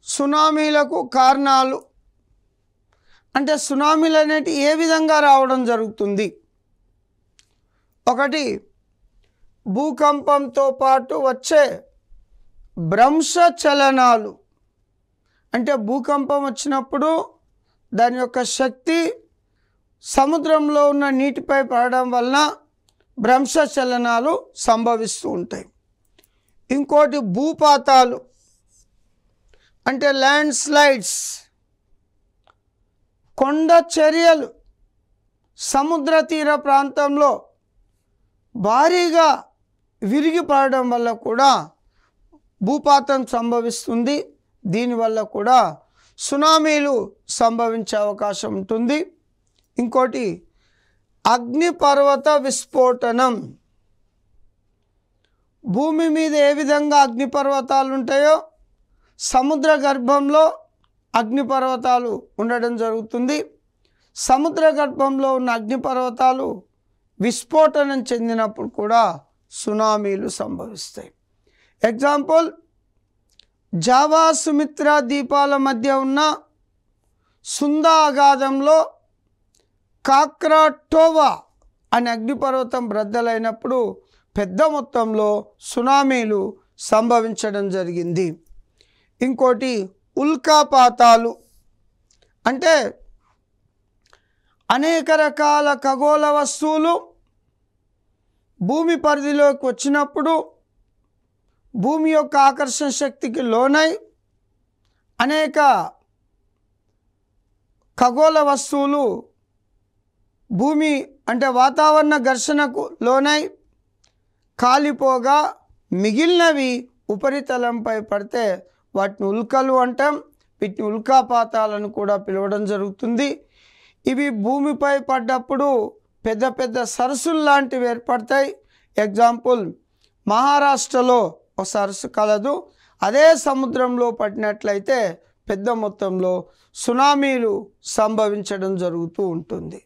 సునామీలకు కారణాలు అంటే సునామీలు అనేటివి ఏ విధంగా రావడం జరుగుతుంది? ఒకటి, భూకంపంతో పాటు వచ్చే భ్రంశ చలనాలు. అంటే భూకంపం వచ్చినప్పుడు దాని యొక్క శక్తి సముద్రంలో ఉన్న నీటిపై పడడం వలన భ్రంశ చలనాలు సంభవిస్తూ ఉంటాయి. ఇంకోటి భూపాతాలు అంటే ల్యాండ్ స్లైడ్స్, కొండ చర్యలు సముద్ర తీర ప్రాంతంలో భారీగా విరిగి పడడం వల్ల కూడా భూపాతం సంభవిస్తుంది. దీనివల్ల కూడా సునామీలు సంభవించే అవకాశం ఉంటుంది. ఇంకోటి అగ్నిపర్వత విస్ఫోటనం. భూమి మీద ఏ విధంగా అగ్నిపర్వతాలు ఉంటాయో సముద్ర గర్భంలో అగ్నిపర్వతాలు ఉండడం జరుగుతుంది. సముద్ర గర్భంలో ఉన్న అగ్నిపర్వతాలు విస్ఫోటనం చెందినప్పుడు కూడా సునామీలు సంభవిస్తాయి. ఎగ్జాంపుల్, జావా సుమిత్రా ద్వీపాల మధ్య ఉన్న సుందా అగాధంలో కాక్రాటోవా అనే అగ్నిపర్వతం బ్రద్దలైనప్పుడు పెద్ద మొత్తంలో సునామీలు సంభవించడం జరిగింది. ఇంకోటి ఉల్కాపాతాలు అంటే అనేక రకాల ఖగోళ వస్తువులు భూమి పరిధిలోకి వచ్చినప్పుడు భూమి యొక్క ఆకర్షణ శక్తికి లోనై అనేక ఖగోళ వస్తువులు భూమి అంటే వాతావరణ ఘర్షణకు లోనై కాలిపోగా మిగిలినవి ఉపరితలంపై పడితే వాటిని ఉల్కలు అంటాం. వీటిని ఉల్కాపాతాలను కూడా పిలవడం జరుగుతుంది. ఇవి భూమిపై పడ్డప్పుడు పెద్ద పెద్ద సరస్సులు లాంటివి ఏర్పడతాయి. ఎగ్జాంపుల్, మహారాష్ట్రలో ఒక సరస్సు కలదు. అదే సముద్రంలో పడినట్లయితే పెద్ద మొత్తంలో సునామీలు సంభవించడం జరుగుతూ ఉంటుంది.